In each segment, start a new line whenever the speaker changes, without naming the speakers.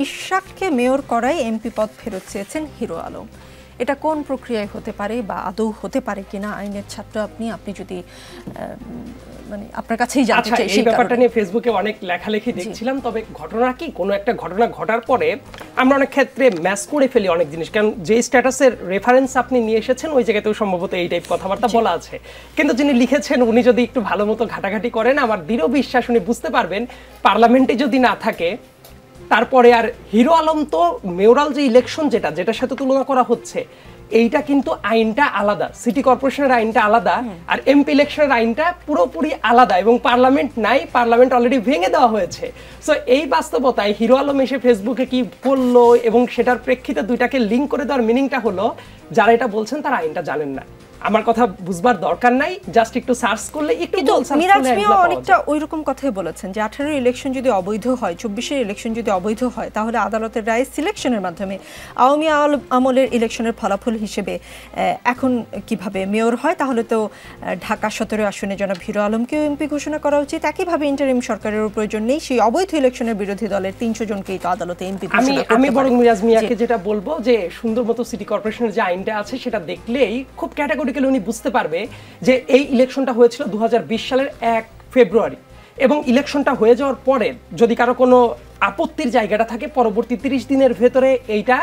ইশরাককে mayor করায় MP পদ ফেরত চেয়েছেন হিরো আলম। এটা কোন প্রক্রিয়ায় হতে পারে বা আদৌ হতে পারে কিনা আইনের ছাত্র আপনি যদি মানে আপনার কাছেই জানতে চাই
এই ব্যাপারটা নিয়ে ফেসবুকে অনেক লেখালেখি দেখছিলাম। তবে ঘটনা কি, কোনো একটা ঘটনা ঘটার পরে আমরা অনেক ক্ষেত্রে ম্যাচ করে ফেলি অনেক জিনিস, কারণ যে স্ট্যাটাসের রেফারেন্স আপনি নিয়ে এসেছেন ওই জায়গাতেও সম্ভবত এই টাইপ কথাবার্তা বলা আছে, কিন্তু যিনি লিখেছেন উনি যদি একটু ভালো মতো ঘাটাঘাটি করেন আমার দৃঢ় বিশ্বাস উনি বুঝতে পারবেন পার্লামেন্টে যদি না থাকে তারপরে আর হিরো আলম তো মেয়রাল যে ইলেকশন যেটার সাথে তুলনা করা হচ্ছে এইটা কিন্তু আইনটা আলাদা, সিটি কর্পোরেশনের আইনটা আলাদা আর এমপি ইলেকশনের আইনটা পুরোপুরি আলাদা, এবং পার্লামেন্ট নাই, পার্লামেন্ট অলরেডি ভেঙে দেওয়া হয়েছে। সো এই বাস্তবতায় হিরো আলম এসে ফেসবুকে কি বললো এবং সেটার প্রেক্ষিতে দুইটাকে লিঙ্ক করে দেওয়ার মিনিংটা হলো যারা এটা বলছেন তারা আইনটা জানেন না। আমার কথা বুঝবার দরকার নাই, জাস্ট একটু সার্চ করলে একটু
মিরাজ মিয়া অনেকটা ওইরকম কথাই বলেছেন যে 18 ইলেকশন যদি অবৈধ হয়, 24 ইলেকশন যদি অবৈধ হয় তাহলে আদালতের রায় সিলেকশনের মাধ্যমে আওয়ামী আমলের ইলেকশনের ফলাফল হিসেবে এখন কিভাবে মেয়র হয়, তাহলে তো ঢাকা 17 আসনে জনাব হিরো আলমকেও এমপি ঘোষণা করা উচিত। একইভাবে ইন্টারিম সরকারেরও প্রয়োজন নেই, সেই অবৈধ ইলেকশনের বিরোধী দলের 300 জনকেই তো আদালতে এমপি ঘোষণা করতে।
আমি বরং মিরাজ মিয়াকে যেটা বলবো যে সুন্দর মতো সিটি কর্পোরেশনের যে আইনটা আছে সেটা দেখলেই খুব ক্যাটাগরি উনি বুঝতে পারবে যে এই ইলেকশনটা হয়েছিল 2020 সালের 1 ফেব্রুয়ারি এবং ইলেকশনটা হয়ে যাওয়ার পরে যদি কারো কোনো আপত্তির জায়গাটা থাকে পরবর্তী 30 দিনের ভেতরে এইটা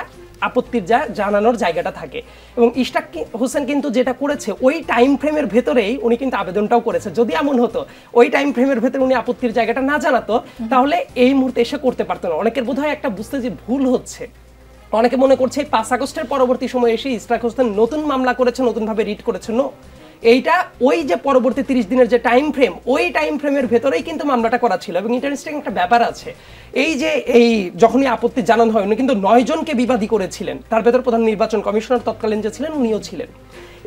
আপত্তির জানানোর জায়গাটা থাকে। এবং ইশরাক হোসেন কিন্তু যেটা করেছে ওই টাইম ফ্রেমের ভেতরেই উনি কিন্তু আবেদনটাও করেছে। যদি এমন হতো ওই টাইম ফ্রেমের ভেতরে উনি আপত্তির জায়গাটা না জানাতো তাহলে এই মুহূর্তে এসে করতে পারতো না। অনেকের বোধহয় একটা বুঝতে যে ভুল হচ্ছে, অনেকে মনে করছে 5 আগস্টের পরবর্তী সময় এসে ইশরাক হোসেন নতুন মামলা করেছে, নতুনভাবে রিট করেছে। নো, এইটা ওই যে পরবর্তী 30 দিনের যে টাইম ফ্রেম ওই টাইম ফ্রেমের ভেতরেই কিন্তু মামলাটা করা ছিল। এবং ইন্টারেস্টিং একটা ব্যাপার আছে, এই যে যখনই আপত্তি জানানো হয় উনি কিন্তু 9 জনকে বিবাদী করেছিলেন, তার ভেতর প্রধান নির্বাচন কমিশনার তৎকালীন যে ছিলেন উনিও ছিলেন।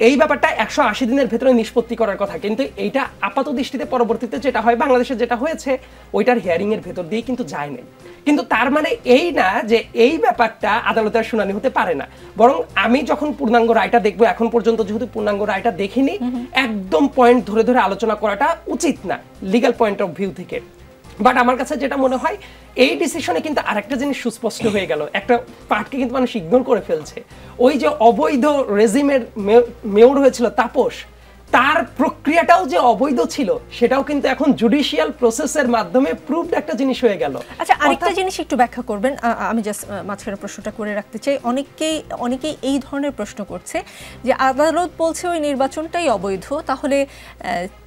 এই ব্যাপারটা 180 দিনের ভেতরে নিষ্পত্তি করার কথা, কিন্তু এইটা আপাত দৃষ্টিতে পরবর্তীতে যেটা হয় বাংলাদেশে যেটা হয়েছে ওইটার হিয়ারিং এর ভেতর দিয়ে কিন্তু যায় নাই। কিন্তু তার মানে এই না যে এই ব্যাপারটা আদালতের শুনানি হতে পারে না, বরং আমি যখন পূর্ণাঙ্গ রায়টা দেখবো, এখন পর্যন্ত যেহেতু পূর্ণাঙ্গ রায়টা দেখিনি, একদম পয়েন্ট ধরে ধরে আলোচনা করাটা উচিত না লিগ্যাল পয়েন্ট অফ ভিউ থেকে। বাট আমার কাছে যেটা মনে হয় এই ডিসিশনে কিন্তু আরেকটা জিনিস সুস্পষ্ট হয়ে গেল, একটা পার্টকে কিন্তু মানুষ ইগনোর করে ফেলছে। ওই যে অবৈধ রেজিমের মেয়র হয়েছিল তাপস, তার প্রক্রিয়াটাও যে অবৈধ ছিল সেটাও কিন্তু এখন জুডিশিয়াল প্রসেসের মাধ্যমে প্রুভড একটা জিনিস হয়ে গেল।
আচ্ছা, আরেকটা জিনিস একটু ব্যাখ্যা করবেন, আমি জাস্ট মাঝখানে প্রশ্নটা করে রাখতে চাই। অনেকেই এই ধরনের প্রশ্ন করছে যে আদালত বলছে ওই নির্বাচনটাই অবৈধ, তাহলে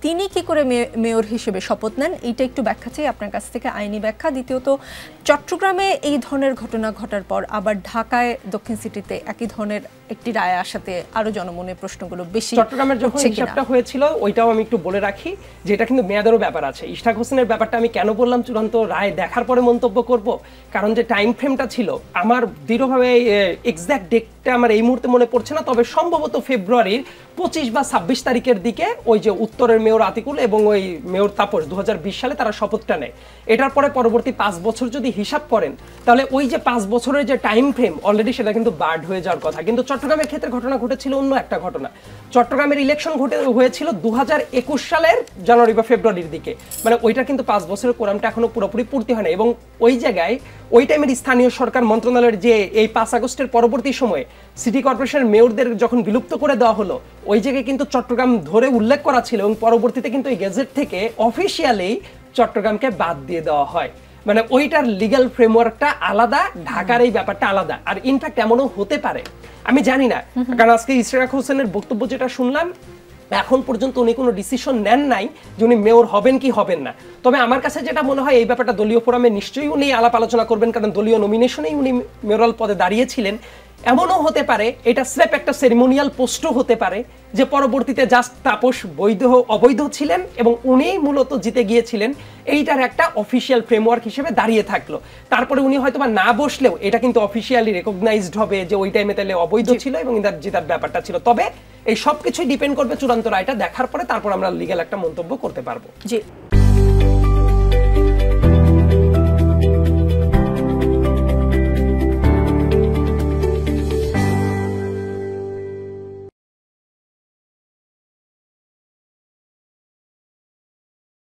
তিনি কি করে মেয়র হিসেবে শপথ নেন? এইটা একটু ব্যাখ্যা চাই আপনার কাছ থেকে, আইনি ব্যাখ্যা। দ্বিতীয়ত, চট্টগ্রামে এই ধরনের ঘটনা ঘটার পর আবার ঢাকায় দক্ষিণ সিটিতে একই ধরনের একটি রায় আসাতে আরো জনমনে প্রশ্নগুলো বেশি।
চট্টগ্রামের যখন হিসাবটা হয়েছিল ওইটাও আমি একটু বলে রাখি যে এটা কিন্তু মেয়াদেরও ব্যাপার আছে। ইশরাক হোসেনের ব্যাপারটা আমি কেন বললাম চূড়ান্ত রায় দেখার পরে মন্তব্য করব, কারণ যে টাইম ফ্রেমটা ছিল আমার দৃঢ়ভাবে এক্সাক্ট ডেটটা আমার এই মুহূর্তে মনে পড়ছে না, তবে সম্ভবত ফেব্রুয়ারির 25 বা 26 তারিখের দিকে ওই যে উত্তরের মেয়র আতিকুল এবং ওই মেয়র তাপস 2020 সালে তারা শপথটা নেয়। এটার পরে পরবর্তী 5 বছর যদি হিসাব করেন তাহলে ওই যে 5 বছরের যে টাইম ফ্রেম অলরেডি সেটা কিন্তু বার্ড হয়ে যাওয়ার কথা। কিন্তু চট্টগ্রামের ক্ষেত্রে ঘটনা ঘটেছিল অন্য একটা ঘটনা। চট্টগ্রামের ইলেকশন হয়েছিল 2021 সালের জানুয়ারি বা ফেব্রুয়ারির দিকে, মানে ওইটা কিন্তু 5 বছরের কোরামটা এখনো পুরোপুরি পূর্তি হয় না। এবং ওই জায়গায় ওই টাইমের স্থানীয় সরকার মন্ত্রণালয়ের যে এই 5 আগস্টের পরবর্তী সময়ে সিটি কর্পোরেশনের মেয়রদের যখন বিলুপ্ত করে দেওয়া হলো ওই জায়গায় কিন্তু চট্টগ্রাম ধরে উল্লেখ করা ছিল এবং পরবর্তীতে কিন্তু এই গেজেট থেকে অফিসিয়ালি চট্টগ্রামকে বাদ দিয়ে দেওয়া হয়। মানে ওইটার লিগ্যাল ফ্রেমওয়ার্কটা আলাদা, ঢাকার এই ব্যাপারটা আলাদা। আর ইনফ্যাক্ট এমনও হতে পারে, আমি জানি না, কারণ আজকে ইশরাক হোসেনের বক্তব্য যেটা শুনলাম এখন পর্যন্ত উনি কোনো ডিসিশন নেন নাই যে উনি মেয়র হবেন কি হবেন না। তবে আমার কাছে যেটা মনে হয় এই ব্যাপারটা দলীয় ফোরামে নিশ্চয়ই উনি আলাপ আলোচনা করবেন, কারণ দলীয় নমিনেশনেই উনি মেয়রাল পদে দাঁড়িয়েছিলেন। এমনও হতে পারে এটা স্রেফ একটা সেরিমোনিয়াল পোস্টও হতে পারে যে পরবর্তীতে জাস্ট তাপস অবৈধ ছিলেন এবং উনি মূলত জিতে গিয়েছিলেন, এইটার একটা অফিসিয়াল ফ্রেমওয়ার্ক হিসেবে দাঁড়িয়ে থাকলো। তারপরে উনি হয়তো বা না বসলেও এটা কিন্তু অফিসিয়ালি রেকগনাইজড হবে যে ওই টাইমে তাহলে অবৈধ ছিল এবং জেতার ব্যাপারটা ছিল। তবে এই সব কিছুই ডিপেন্ড করবে চূড়ান্ত রায়টা দেখার পরে, তারপর আমরা লিগ্যাল একটা মন্তব্য করতে পারবো।
জি।